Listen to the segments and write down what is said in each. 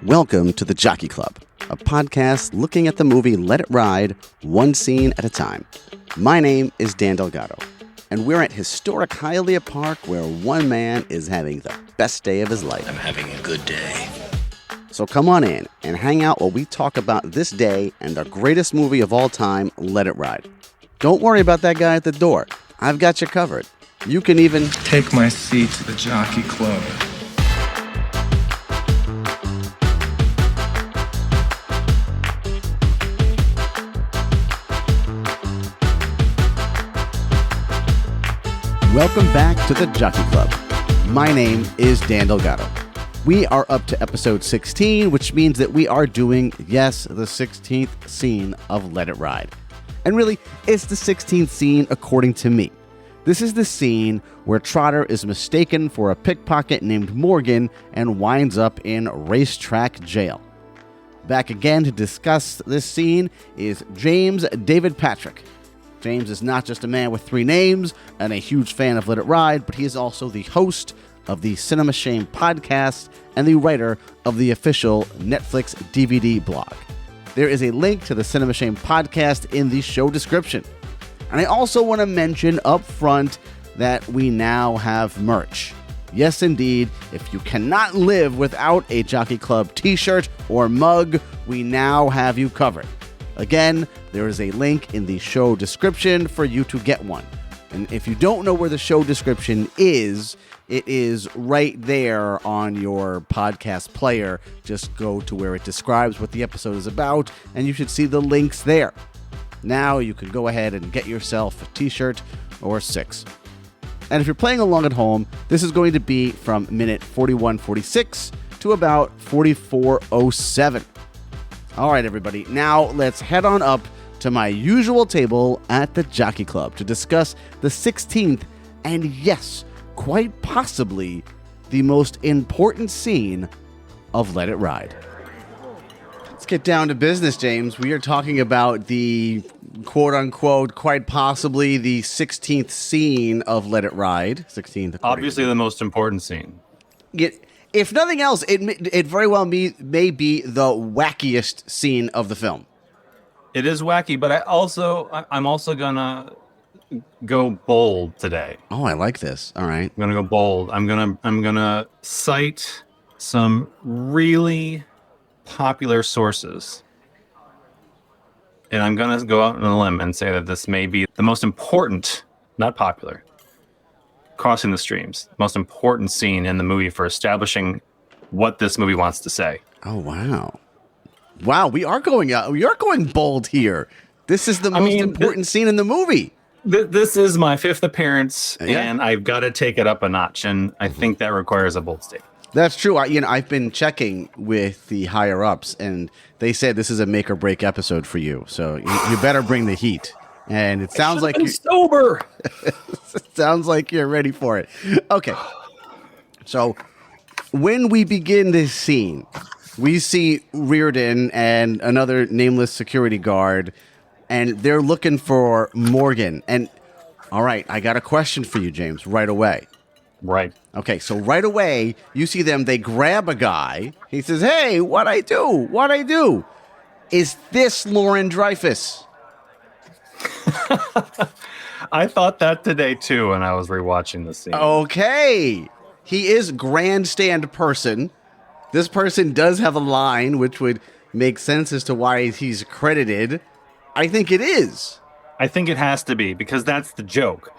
Welcome to the Jockey Club, a podcast looking at the movie Let It Ride, one scene at a time. My name is Dan Delgado, and we're at historic Hialeah Park where one man is having the best day of his life. I'm having a good day. So come on in and hang out while we talk about this day and the greatest movie of all time, Let It Ride. Don't worry about that guy at the door. I've got you covered. You can even take my seat to the Jockey Club. Welcome back to the Jockey Club. My name is Dan Delgado. We are up to episode 16, which means that we are doing, yes, the 16th scene of Let It Ride. And really, it's the 16th scene according to me. This is the scene where Trotter is mistaken for a pickpocket named Morgan and winds up in racetrack jail. Back again to discuss this scene is James David Patrick. James is not just a man with three names and a huge fan of Let It Ride, but he is also the host of the Cinema Shame podcast and the writer of the official Netflix DVD blog. There is a link to the Cinema Shame podcast in the show description. And I also want to mention up front that we now have merch. Yes, indeed, if you cannot live without a Jockey Club t-shirt or mug, we now have you covered. Again, there is a link in the show description for you to get one. And if you don't know where the show description is, it is right there on your podcast player. Just go to where it describes what the episode is about, and you should see the links there. Now you can go ahead and get yourself a t-shirt or 6. And if you're playing along at home, this is going to be from minute 41:46 to about 44:07. All right, everybody. Now let's head on up to my usual table at the Jockey Club to discuss the 16th and, yes, quite possibly the most important scene of Let It Ride. Let's get down to business, James. We are talking about the quote-unquote, quite possibly the 16th scene of Let It Ride. 16th. Obviously the most important scene. If nothing else, it very well may be the wackiest scene of the film. It is wacky, but I'm also gonna go bold today. Oh, I like this. All right. I'm gonna go bold. I'm gonna cite some really popular sources. And I'm gonna go out on a limb and say that this may be the most important, not popular, crossing the streams, most important scene in the movie for establishing what this movie wants to say. Oh, wow. Wow, we are going bold here. This is the most important scene in the movie. This is my 5th appearance, and I've got to take it up a notch, and I think that requires a bold statement. That's true. I've been checking with the higher ups, and they said this is a make or break episode for you. So you better bring the heat. And it sounds like you're sober. It sounds like you're ready for it. Okay. So when we begin this scene, we see Reardon and another nameless security guard, and they're looking for Morgan. And all right, I got a question for you, James, right away. Right. Okay, so right away, you see them, they grab a guy. He says, "Hey, what'd I do? Is this Lorin Dreyfuss?" I thought that today, too, when I was rewatching the scene. Okay. He is grandstand person. This person does have a line which would make sense as to why he's credited. I think it is. I think it has to be, because that's the joke.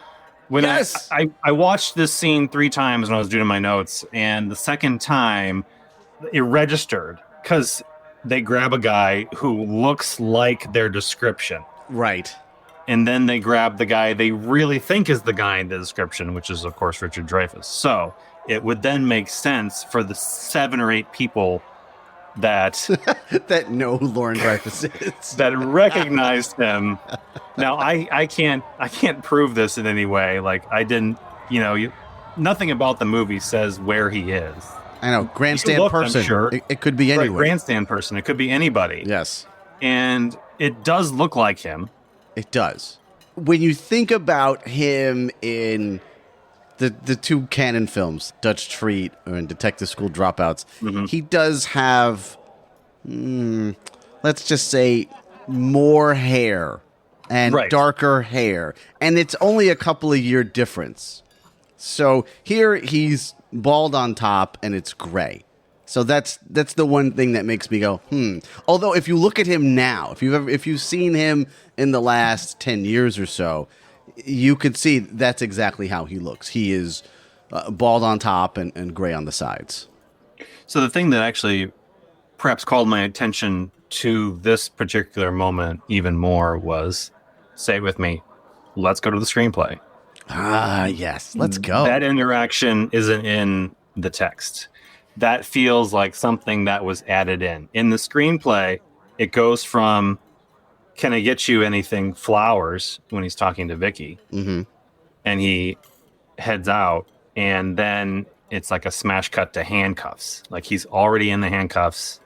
When yes. I watched this scene 3 times when I was doing my notes, and the second time it registered because they grab a guy who looks like their description. Right. And then they grab the guy they really think is the guy in the description, which is, of course, Richard Dreyfuss. So it would then make sense for the 7 or 8 people that that know who Lorin Dreyfuss is, that recognized him. Now, I can't prove this in any way. Like, I didn't, nothing about the movie says where he is. I know, grandstand person. I'm sure. It could be anyone. Right, grandstand person. It could be anybody. Yes. And it does look like him. It does. When you think about him in the two canon films, Dutch Treat and Detective School Dropouts, he does have, let's just say, more hair and darker hair. And it's only a couple of year difference. So here he's bald on top and it's gray. So that's the one thing that makes me go, Although if you look at him now, if you've seen him in the last 10 years or so, you could see that's exactly how he looks. He is bald on top and gray on the sides. So the thing that actually perhaps called my attention to this particular moment even more was, say it with me, let's go to the screenplay. Ah, yes, let's go. That interaction isn't in the text. That feels like something that was added in. In the screenplay, it goes from, can I get you anything flowers when he's talking to Vicky? Mm-hmm. And he heads out, and then it's like a smash cut to handcuffs. Like he's already in the handcuffs.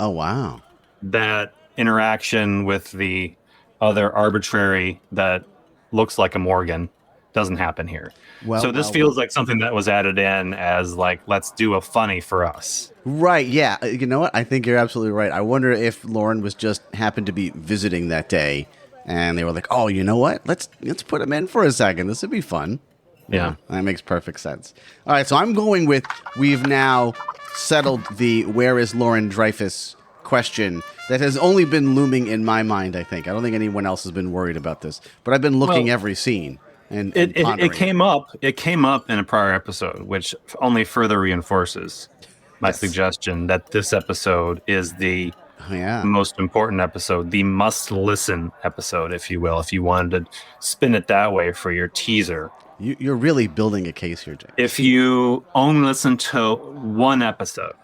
Oh, wow. That interaction with the other arbitrary that looks like a Morgan doesn't happen here. So this feels like something that was added in as like, let's do a funny for us. Right, yeah. You know what? I think you're absolutely right. I wonder if Lorin was just happened to be visiting that day and they were like, oh, you know what? Let's put him in for a second. This would be fun. Yeah. That makes perfect sense. All right, so I'm going with, we've now settled the where is Lorin Dreyfuss question that has only been looming in my mind, I think. I don't think anyone else has been worried about this, but I've been looking every scene. And it came up. It came up in a prior episode, which only further reinforces my suggestion that this episode is the most important episode, the must-listen episode, if you will, if you wanted to spin it that way for your teaser. You're really building a case here, James. If you only listen to one episode,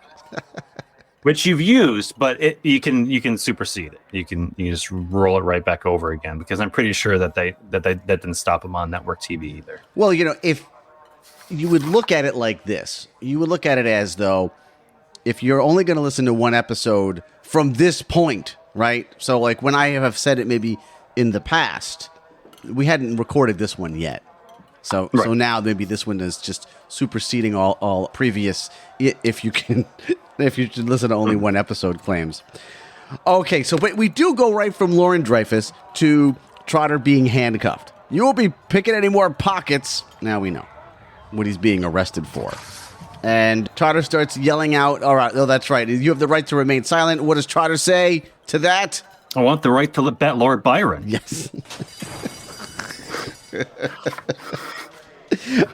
which you've used, but you can supersede it. You can just roll it right back over again, because I'm pretty sure that that didn't stop them on network TV either. Well, if you would look at it like this, you would look at it as though if you're only going to listen to one episode from this point, right? So like when I have said it maybe in the past, we hadn't recorded this one yet. So now maybe this one is just superseding all previous, if you should listen to only one episode claims. Okay, so but we do go right from Lorin Dreyfuss to Trotter being handcuffed. You won't be picking any more pockets. Now we know what he's being arrested for. And Trotter starts yelling out, all right, oh, that's right. You have the right to remain silent. What does Trotter say to that? I want the right to bet Lord Byron. Yes.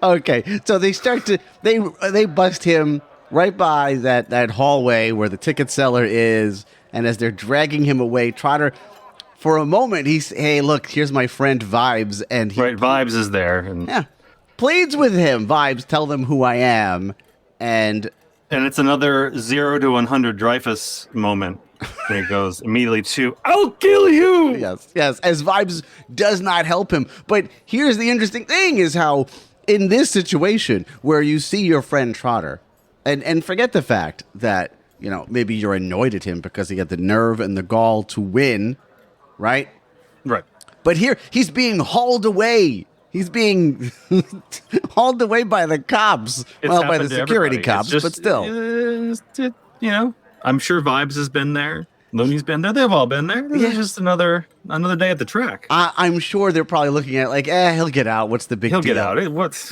Okay, so they bust him right by that hallway where the ticket seller is, and as they're dragging him away, Trotter, for a moment, he's, hey, look, here's my friend Vibes, and Vibes is there, and pleads with him. Vibes, tell them who I am, and it's another 0 to 100 Dreyfuss moment. And it goes immediately to, I'll kill you! Yes, as Vibes does not help him. But here's the interesting thing is how in this situation where you see your friend Trotter, and forget the fact that, maybe you're annoyed at him because he had the nerve and the gall to win, right? Right. But here, he's being hauled away. He's being hauled away by the cops. By the security cops, but still. I'm sure Vibes has been there. Looney's been there. They've all been there. This is just another day at the track. I'm sure they're probably looking at it like, he'll get out. What's the big deal? He'll get out.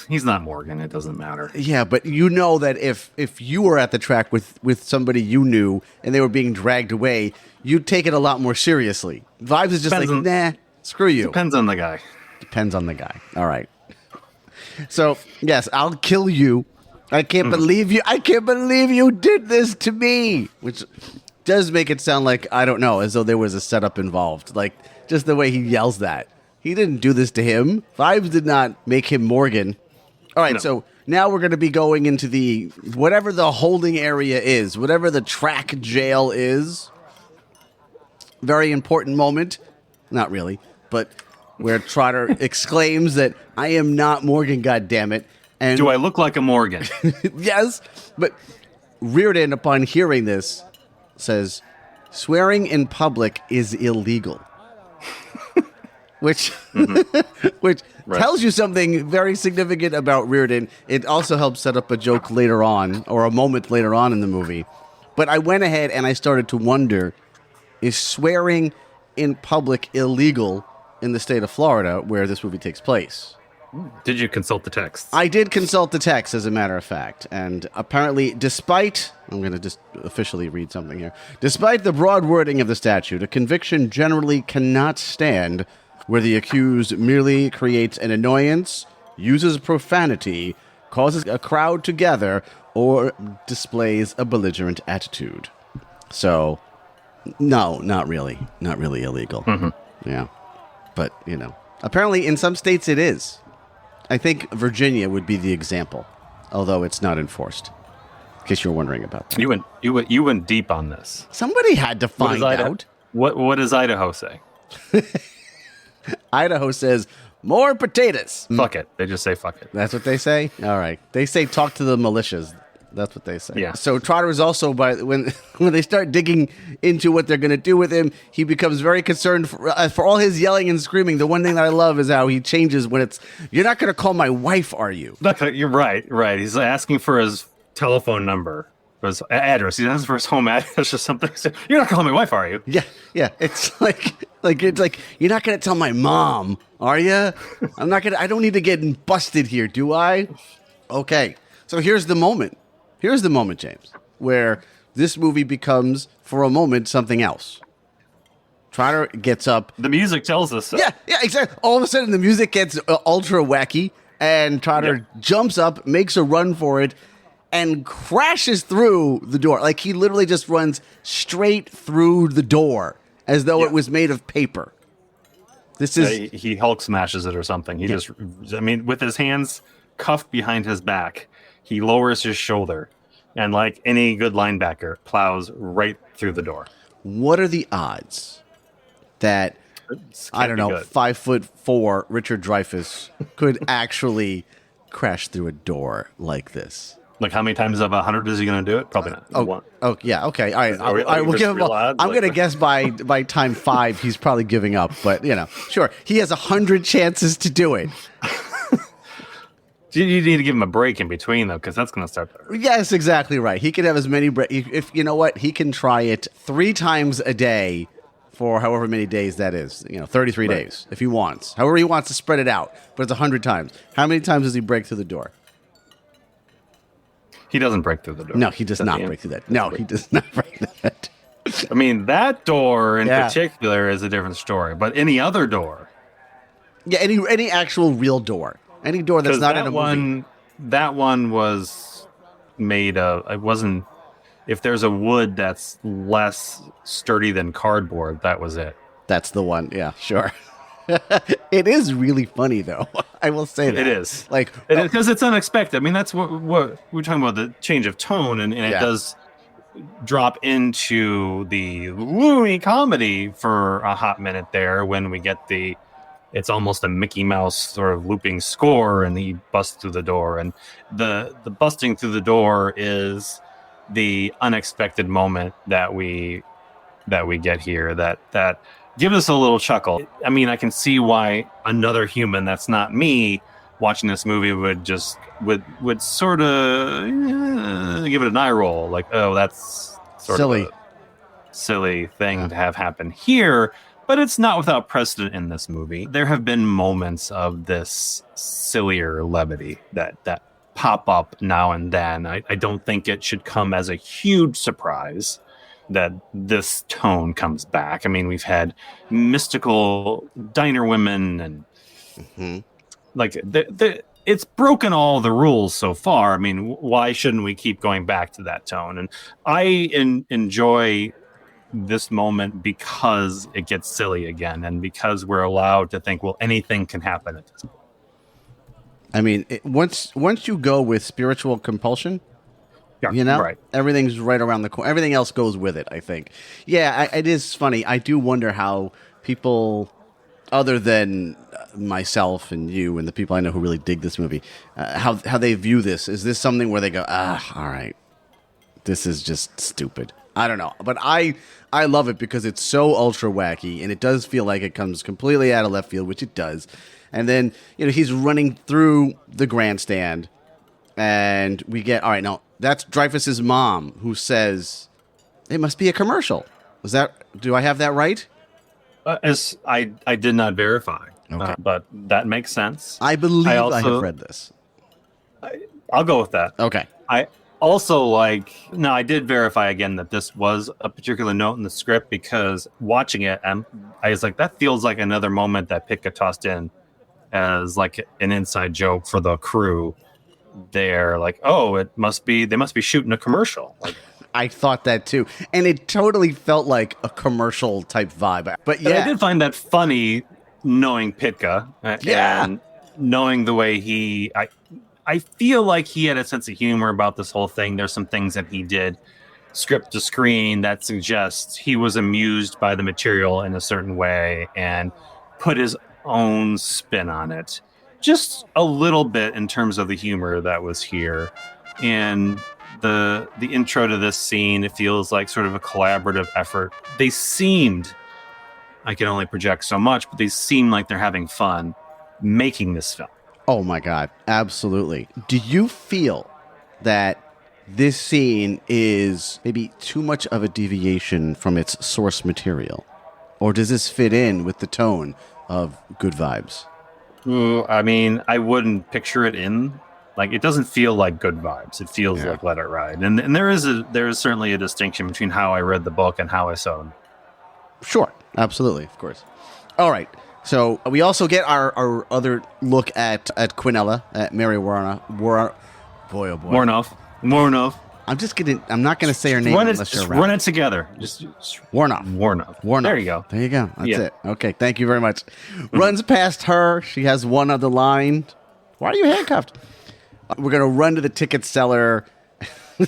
He's not Morgan. It doesn't matter. Yeah, but you know that if you were at the track with somebody you knew and they were being dragged away, you'd take it a lot more seriously. Vibes is just nah, screw you. Depends on the guy. Depends on the guy. All right. So, yes, I'll kill you. I can't believe you. I can't believe you did this to me. Which does make it sound like, I don't know, as though there was a setup involved. Like, just the way he yells that. He didn't do this to him. Vibes did not make him Morgan. All right, so now we're going to be going into whatever the holding area is, whatever the track jail is. Very important moment. Not really, but where Trotter exclaims that, I am not Morgan, goddammit. And do I look like a Morgan? Yes, but Reardon, upon hearing this, says, swearing in public is illegal. which which Right. tells you something very significant about Reardon. It also helps set up a joke later on, or a moment later on in the movie. But I went ahead and I started to wonder, is swearing in public illegal in the state of Florida where this movie takes place? Did you consult the text? I did consult the text, as a matter of fact, and apparently, despite... I'm going to just officially read something here. Despite the broad wording of the statute, a conviction generally cannot stand where the accused merely creates an annoyance, uses profanity, causes a crowd to gather, or displays a belligerent attitude. So, no, not really. Not really illegal. Yeah. But, apparently in some states it is. I think Virginia would be the example, although it's not enforced. In case you're wondering about that. You went deep on this. Somebody had to find out. What does Idaho say? Idaho says, more potatoes. Fuck it. They just say fuck it. That's what they say? All right. They say talk to the militias. That's what they say. Yeah. So Trotter is also, when they start digging into what they're going to do with him, he becomes very concerned for all his yelling and screaming. The one thing that I love is how he changes when it's, you're not going to call my wife, are you? You're right. He's asking for his telephone number, for his address. He asks for his home address or something. You're not calling my wife, are you? Yeah. It's like you're not going to tell my mom, are you? I don't need to get busted here, do I? Okay. So here's the moment. Here's the moment, James, where this movie becomes, for a moment, something else. Trotter gets up. The music tells us so. Yeah, exactly. All of a sudden, the music gets ultra wacky, and Trotter jumps up, makes a run for it, and crashes through the door. Like, he literally just runs straight through the door, as though it was made of paper. This is... he Hulk smashes it or something. He just, with his hands cuffed behind his back, he lowers his shoulder, and like any good linebacker, plows right through the door. What are the odds that, I don't know, 5'4" Richard Dreyfuss could actually crash through a door like this? Like, how many times out of 100 is he going to do it? Probably not. One. Oh, yeah, okay. All right, we'll give him. I'm going to guess by time 5, he's probably giving up. But sure, he has 100 chances to do it. You need to give him a break in between, though, because that's going to start. Yes, exactly right. He can have as many breaks. If you know what, he can try it 3 times a day for however many days that is. 33 days if he wants. However he wants to spread it out. But it's 100 times. How many times does he break through the door? He doesn't break through the door. No, he does not break through that. No, he does not break that. That door in particular is a different story. But any other door. Yeah, any actual real door. Any door that's not in a movie. That one was made of... It wasn't... If there's a wood that's less sturdy than cardboard, that was it. That's the one. Yeah, sure. It is really funny, though. I will say that. It is. Because it's unexpected. That's what we're talking about, the change of tone, and it does drop into the loony comedy for a hot minute there when we get it's almost a Mickey Mouse sort of looping score, and he busts through the door. And the busting through the door is the unexpected moment that we get here that gives us a little chuckle. I can see why another human that's not me watching this movie would sort of give it an eye roll, like, oh, that's sort silly. of a silly thing to have happen here. But it's not without precedent in this movie. There have been moments of this sillier levity that pop up now and then. I don't think it should come as a huge surprise that this tone comes back. We've had mystical diner women, and it's broken all the rules so far. Why shouldn't we keep going back to that tone? And I enjoy this moment because it gets silly again, and because we're allowed to think, well, anything can happen at this point. Once you go with spiritual compulsion, right, everything's right around the corner. Everything else goes with it, I think. Yeah, it is funny. I do wonder how people, other than myself and you and the people I know who really dig this movie, how they view this. Is this something where they go, all right, this is just stupid? I don't know, but I love it because it's so ultra wacky, and it does feel like it comes completely out of left field, which it does. And then he's running through the grandstand, and we get all right. Now that's Dreyfuss's mom who says it must be a commercial. Do I have that right? As I did not verify, Okay. but that makes sense. I believe I have read this. I'll go with that. Okay. I also I did verify again that this was a particular note in the script, because watching it, I was like, that feels like another moment that Pitka tossed in as like an inside joke for the crew. They're like, oh, they must be shooting a commercial. Like, I thought that too, and it totally felt like a commercial type vibe. But yeah, I did find that funny, knowing Pitka and knowing the way I feel like he had a sense of humor about this whole thing. There's some things that he did script to screen that suggests he was amused by the material in a certain way and put his own spin on it. Just a little bit in terms of the humor that was here. And the intro to this scene, it feels like sort of a collaborative effort. They seemed, I can only project so much, but they seem like they're having fun making this film. Oh my God, absolutely. Do you feel that this scene is maybe too much of a deviation from its source material? Or does this fit in with the tone of Good Vibes? I mean, I wouldn't picture it in. Like, it doesn't feel like Good Vibes. It feels like Let It Ride. And there is certainly a distinction between how I read the book and how I saw it. Sure, absolutely, of course. All right. So we also get our other look at Quinella, at Mary Warnoff. I'm not gonna say her name unless you're around. Run it together. Just Warnoff. There you go. There you go. That's it. Okay, thank you very much. Runs past her. She has one other line. Why are you handcuffed? We're gonna run to the ticket seller. I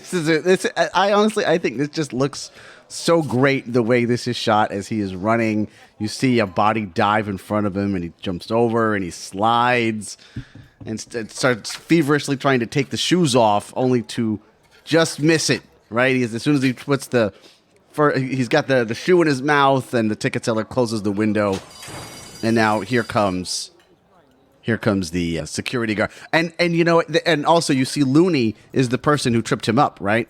think this just looks so great the way this is shot as he is running. You see a body dive in front of him, and he jumps over and he slides and starts feverishly trying to take the shoes off, only to just miss it. Right? As soon as he puts he's got the shoe in his mouth, and the ticket seller closes the window, and now here comes the security guard, and and also you see Looney is the person who tripped him up, right?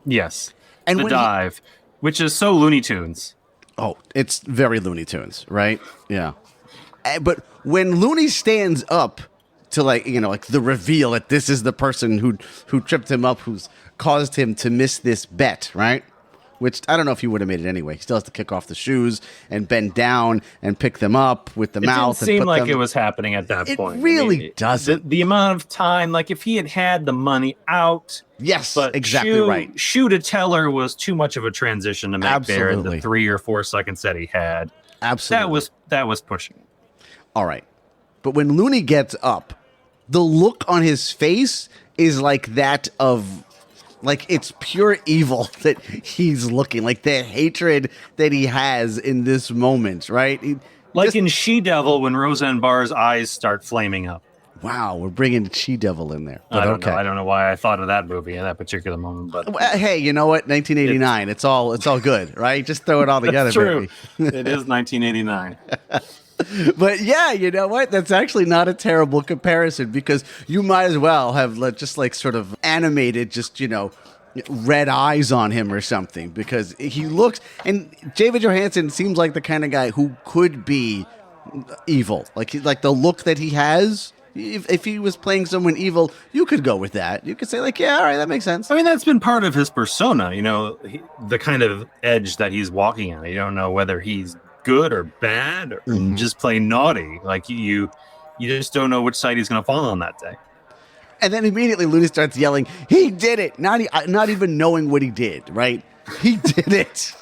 Yes, and the dive, which is so Looney Tunes. Oh, it's very Looney Tunes, right? Yeah, but when Looney stands up to like the reveal that this is the person who tripped him up, who's caused him to miss this bet, right? Which I don't know if he would have made it anyway. He still has to kick off the shoes and bend down and pick them up with the mouth. It didn't seem like it was happening at that point. It really doesn't. The amount of time, like if he had the money out. Yes, but exactly right. Shoe to teller was too much of a transition to make there in the 3 or 4 seconds that he had. Absolutely. That was pushing. All right. But when Looney gets up, the look on his face is like that of... like, it's pure evil that he's looking, like the hatred that he has in this moment, right? In She-Devil when Roseanne Barr's eyes start flaming up. Wow, we're bringing She-Devil in there. I don't know. I don't know why I thought of that movie in that particular moment. But hey, you know what? 1989. It's all good, right? Just throw it all together. That's true. It is 1989. But yeah, you know what? That's actually not a terrible comparison, because you might as well have just like sort of animated red eyes on him or something, because he looks, and David Johansen seems like the kind of guy who could be evil. Like the look that he has. If he was playing someone evil, you could go with that. You could say all right, that makes sense. I mean, that's been part of his persona, the kind of edge that he's walking on. You don't know whether he's good or bad or just plain naughty. Like you just don't know which side he's going to fall on that day. And then immediately Looney starts yelling, "He did it!" Not even knowing what he did, right? He did it.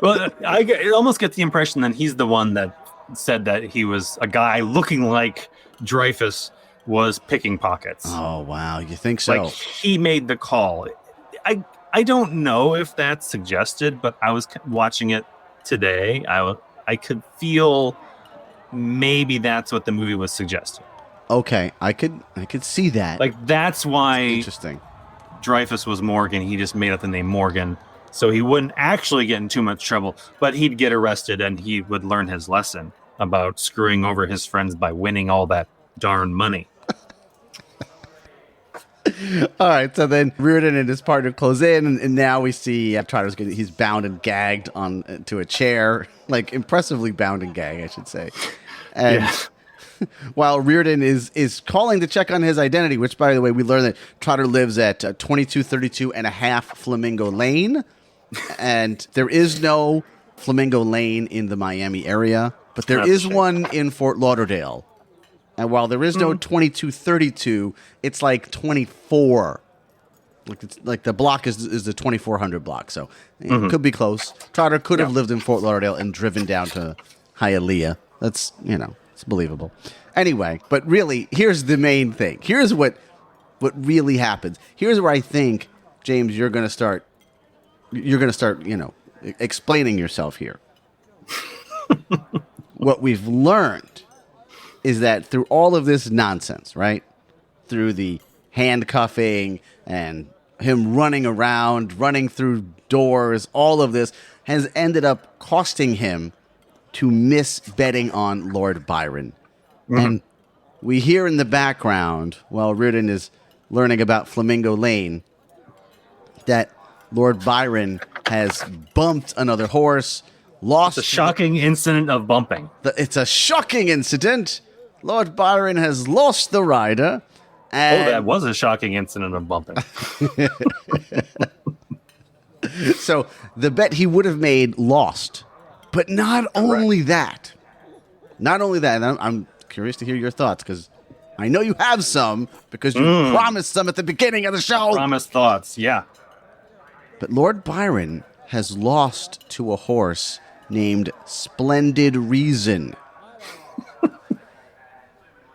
Well, I almost get the impression that he's the one that said that he was a guy looking like Dreyfuss was picking pockets. Oh, wow. You think so? Like, he made the call. I don't know if that's suggested, but I was watching it today. I could feel maybe that's what the movie was suggesting. Okay, I could see that. Like, that's why interesting. Dreyfuss was Morgan. He just made up the name Morgan So he wouldn't actually get in too much trouble, but he'd get arrested and he would learn his lesson about screwing over his friends by winning all that darn money. All right, so then Reardon and his partner close in, and now we see Trotter's he's bound and gagged to a chair, like impressively bound and gagged, I should say. And while Reardon is calling to check on his identity, which, by the way, we learned that Trotter lives at 2232 and a half Flamingo Lane, and there is no Flamingo Lane in the Miami area, but there is one in Fort Lauderdale. And while there is no 2232, it's like 24. Like the block is the 2400 block, so it could be close. Trotter could have lived in Fort Lauderdale and driven down to Hialeah. That's, it's believable. Anyway, but really, here's the main thing. Here's what really happens. Here's where I think, James, you're going to start, explaining yourself here. What we've learned is that through all of this nonsense, right? Through the handcuffing and him running around, running through doors, all of this has ended up costing him to miss betting on Lord Byron. And we hear in the background, while Reardon is learning about Flamingo Lane, that Lord Byron has bumped another horse, lost... It's a shocking incident of bumping. It's a shocking incident. Lord Byron has lost the rider. And that was a shocking incident of bumping. So the bet he would have made lost. But not only that. Not only that. And I'm curious to hear your thoughts, because I know you have some, because you promised some at the beginning of the show. Promised thoughts, yeah. But Lord Byron has lost to a horse named Splendid Reason.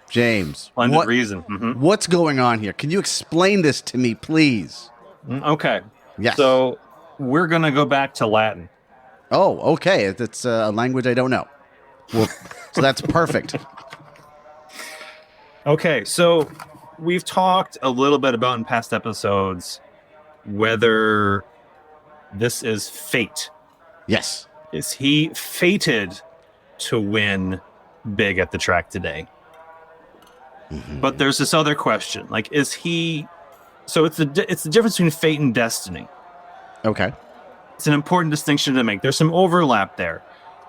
James, Splendid Reason. What's going on here? Can you explain this to me, please? Okay. Yes. So we're going to go back to Latin. Oh, okay. It's a language I don't know. Well, so that's perfect. Okay, so we've talked a little bit about in past episodes whether this is fate. Yes. Is he fated to win big at the track today? But there's this other question, like, is he... So it's the difference between fate and destiny. Okay. It's an important distinction to make. There's some overlap there.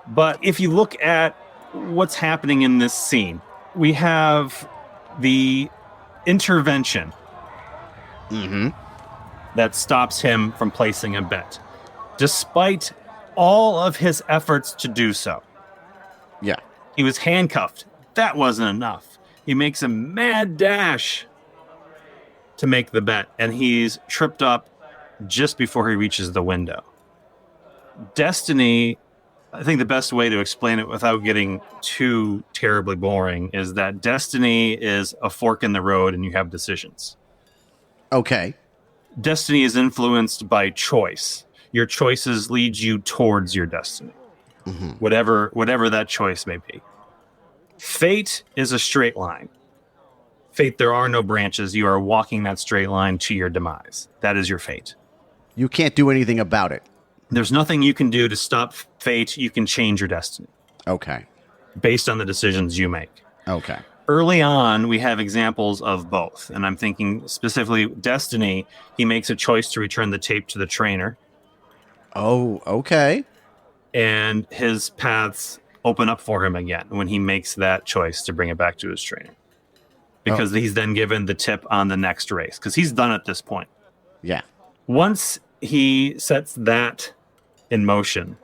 But if you look at what's happening in this scene, we have the intervention that stops him from placing a bet, despite all of his efforts to do so. Yeah. He was handcuffed. That wasn't enough. He makes a mad dash to make the bet, and he's tripped up just before he reaches the window. Destiny, I think the best way to explain it without getting too terribly boring is that destiny is a fork in the road and you have decisions. Okay. Destiny is influenced by choice. Your choices lead you towards your destiny, whatever that choice may be. Fate is a straight line. Fate, there are no branches. You are walking that straight line to your demise. That is your fate. You can't do anything about it. There's nothing you can do to stop fate. You can change your destiny. Okay. Based on the decisions you make. Okay. Early on, we have examples of both. And I'm thinking specifically destiny. He makes a choice to return the tape to the trainer. Oh, okay. And his paths open up for him again when he makes that choice to bring it back to his trainer. Because he's then given the tip on the next race. Because he's done at this point. Yeah. Once he sets that in motion,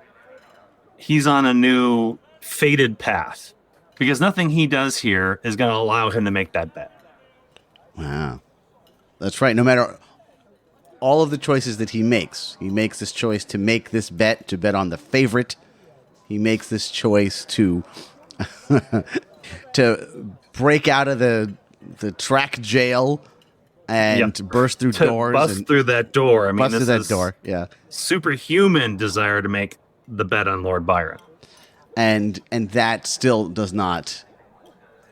he's on a new fated path. Because nothing he does here is going to allow him to make that bet. Wow. That's right. No matter all of the choices that he makes this choice to make this bet, to bet on the favorite. He makes this choice to break out of the track jail and burst through doors. Bust through that door. I mean, bust through that door, yeah. Superhuman desire to make the bet on Lord Byron. And that still does not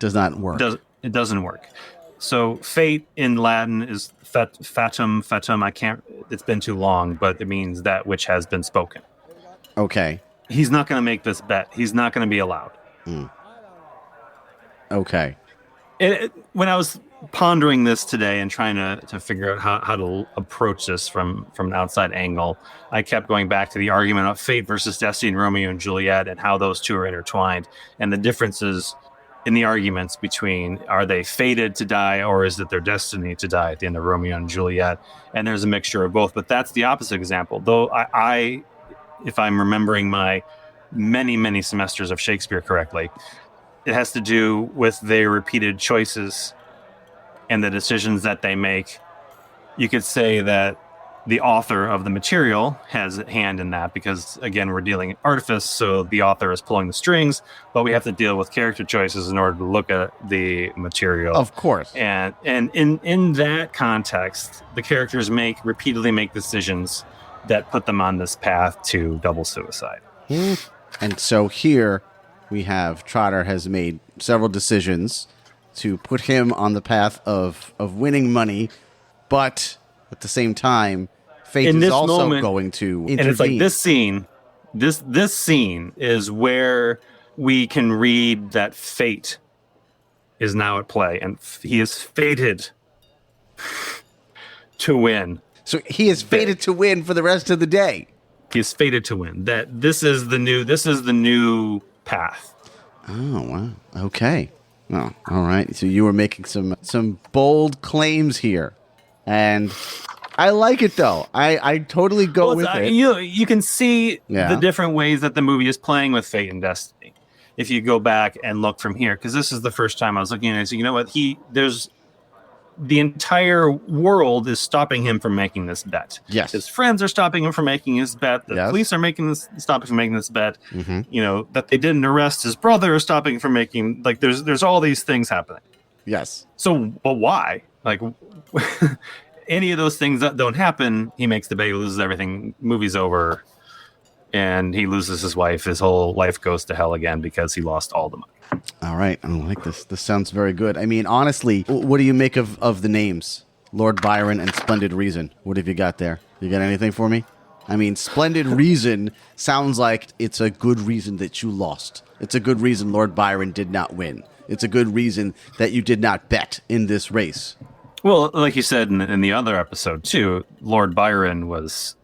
work. It doesn't work. So fate in Latin is fatum. I can't. It's been too long, but it means that which has been spoken. Okay. He's not going to make this bet. He's not going to be allowed. Okay. When I was pondering this today and trying to figure out how to approach this from an outside angle, I kept going back to the argument of fate versus destiny in Romeo and Juliet and how those two are intertwined and the differences in the arguments between are they fated to die or is it their destiny to die at the end of Romeo and Juliet? And there's a mixture of both, but that's the opposite example. Though I if I'm remembering my many semesters of Shakespeare correctly, it has to do with their repeated choices and the decisions that they make. You could say that the author of the material has a hand in that because, again, we're dealing in artifice, so the author is pulling the strings, but we have to deal with character choices in order to look at the material. Of course. And in that context, the characters repeatedly make decisions that put them on this path to double suicide. And so here we have Trotter has made several decisions to put him on the path of winning money, but at the same time, fate is also going to intervene. And it's like this scene, this scene is where we can read that fate is now at play, and he is fated to win. So he is fated to win for the rest of the day. He is fated to win. That this is the new path. Oh wow. Okay. Oh, all right. So you were making some bold claims here, and I like it though. I totally go with it. You can see the different ways that the movie is playing with fate and destiny. If you go back and look from here, because this is the first time I was looking at it, so you know what? There's the entire world is stopping him from making this bet. Yes. His friends are stopping him from making his bet. The police are stopping him from making this bet. Mm-hmm. You know, that they didn't arrest his brother is stopping him from making, like, there's all these things happening. Yes. So, but why? Like, any of those things that don't happen, he makes the bet, he loses everything, movie's over, and he loses his wife. His whole life goes to hell again because he lost all the money. All right. I like this. This sounds very good. I mean, honestly, what do you make of the names? Lord Byron and Splendid Reason. What have you got there? You got anything for me? I mean, Splendid Reason sounds like it's a good reason that you lost. It's a good reason Lord Byron did not win. It's a good reason that you did not bet in this race. Well, like you said in the other episode, too, Lord Byron was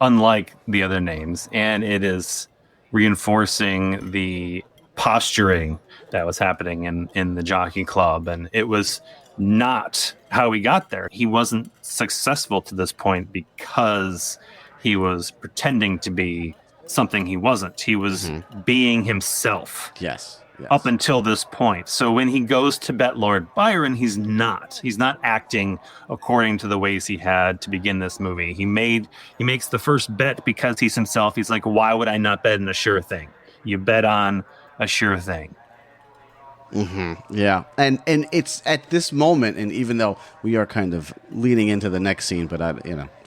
unlike the other names, and it is reinforcing the posturing that was happening in the Jockey Club, and it was not how he got there. He wasn't successful to this point because he was pretending to be something he wasn't. He was being himself. Yes. Up until this point. So when he goes to bet Lord Byron, he's not acting according to the ways he had to begin this movie. He makes the first bet because he's himself. He's like, why would I not bet on a sure thing? You bet on a sure thing. Mm-hmm. Yeah. And it's at this moment, and even though we are kind of leaning into the next scene, but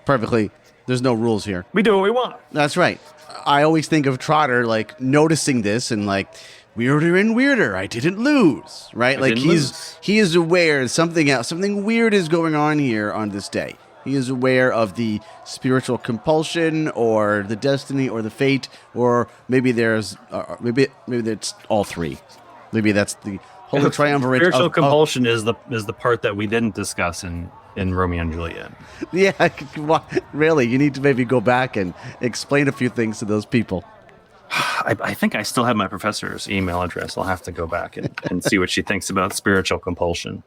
perfectly, there's no rules here. We do what we want. That's right. I always think of Trotter like noticing this and like, weirder and weirder. I didn't lose, right? He is aware something weird is going on here on this day. He is aware of the spiritual compulsion, or the destiny, or the fate, or maybe maybe that's all three. Maybe that's the holy triumvirate. Spiritual compulsion is the part that we didn't discuss in Romeo and Juliet. Yeah, really. You need to maybe go back and explain a few things to those people. I think I still have my professor's email address. I'll have to go back and see what she thinks about spiritual compulsion.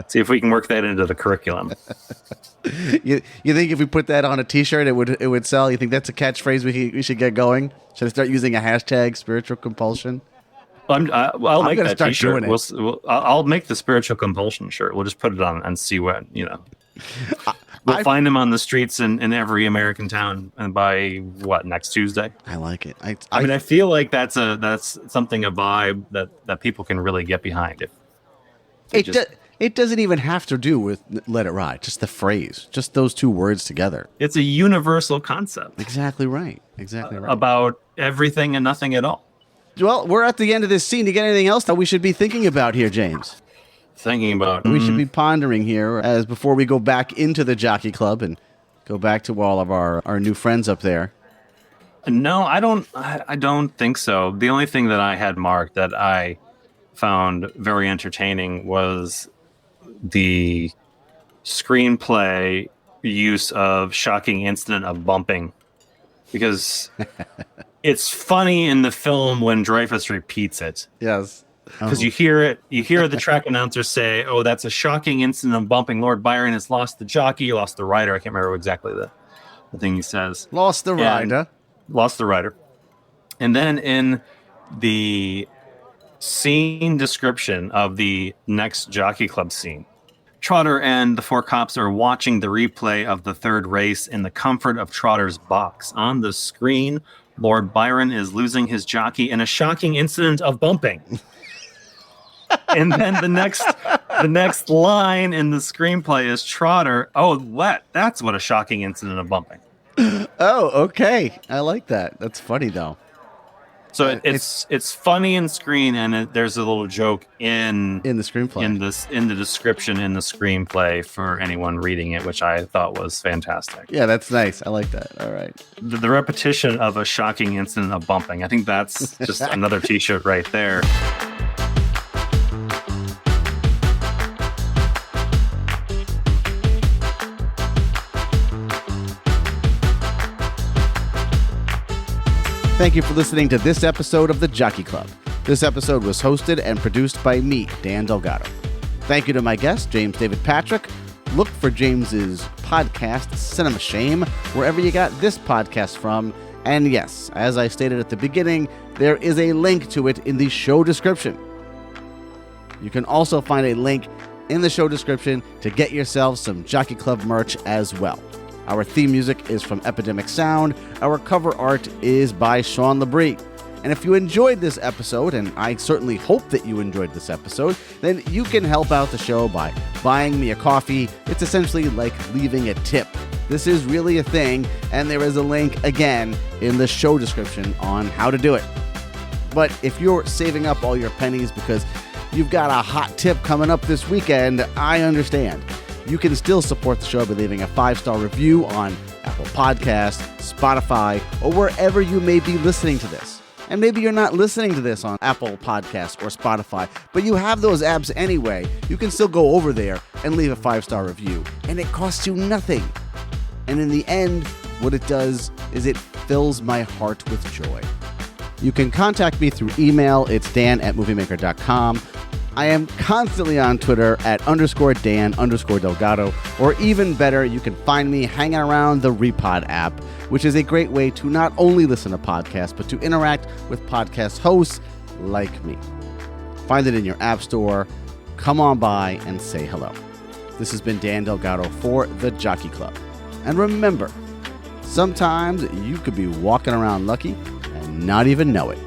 See if we can work that into the curriculum. You think if we put that on a T-shirt, it would sell? You think that's a catchphrase we should get going? Should I start using a hashtag spiritual compulsion? I'll make that T-shirt. I'll make the spiritual compulsion shirt. We'll just put it on and see what We'll find him on the streets in every American town, and by next Tuesday? I like it. I mean, I feel like that's something, a vibe that people can really get behind. It doesn't even have to do with "Let It Ride." Just the phrase, just those two words together. It's a universal concept. Exactly right. About everything and nothing at all. Well, we're at the end of this scene. You got anything else that we should be thinking about here, James? thinking about. We should be pondering here as before we go back into the Jockey Club and go back to all of our new friends up there. No, I don't think so. The only thing that I had marked that I found very entertaining was the screenplay use of shocking incident of bumping, because it's funny in the film when Dreyfuss repeats it. Yes. Because you hear the track announcer say, "Oh, that's a shocking incident of bumping. Lord Byron has lost the jockey, lost the rider." I can't remember exactly the thing he says. Lost the rider. Lost the rider. And then in the scene description of the next Jockey Club scene, Trotter and the four cops are watching the replay of the third race in the comfort of Trotter's box. On the screen, Lord Byron is losing his jockey in a shocking incident of bumping. And then the next line in the screenplay is Trotter. Oh, that's what a shocking incident of bumping. Oh, okay. I like that. That's funny though. So it's funny in screen, and there's a little joke in the screenplay, in the description in the screenplay for anyone reading it, which I thought was fantastic. Yeah, that's nice. I like that. All right. The repetition of a shocking incident of bumping. I think that's just another T-shirt right there. Thank you for listening to this episode of the Jockey Club. This episode was hosted and produced by me, Dan Delgado. Thank you to my guest, James David Patrick. Look for James's podcast, Cinema Shame, wherever you got this podcast from. And yes, as I stated at the beginning, there is a link to it in the show description. You can also find a link in the show description to get yourself some Jockey Club merch as well. Our theme music is from Epidemic Sound. Our cover art is by Sean Labrie. And if you enjoyed this episode, and I certainly hope that you enjoyed this episode, then you can help out the show by buying me a coffee. It's essentially like leaving a tip. This is really a thing, and there is a link, again, in the show description on how to do it. But if you're saving up all your pennies because you've got a hot tip coming up this weekend, I understand. You can still support the show by leaving a 5-star review on Apple Podcasts, Spotify, or wherever you may be listening to this. And maybe you're not listening to this on Apple Podcasts or Spotify, but you have those apps anyway. You can still go over there and leave a 5-star review, and it costs you nothing. And in the end, what it does is it fills my heart with joy. You can contact me through email. It's dan@moviemaker.com. I am constantly on Twitter at _Dan_Delgado, or even better, you can find me hanging around the Repod app, which is a great way to not only listen to podcasts, but to interact with podcast hosts like me. Find it in your app store. Come on by and say hello. This has been Dan Delgado for the Jockey Club. And remember, sometimes you could be walking around lucky and not even know it.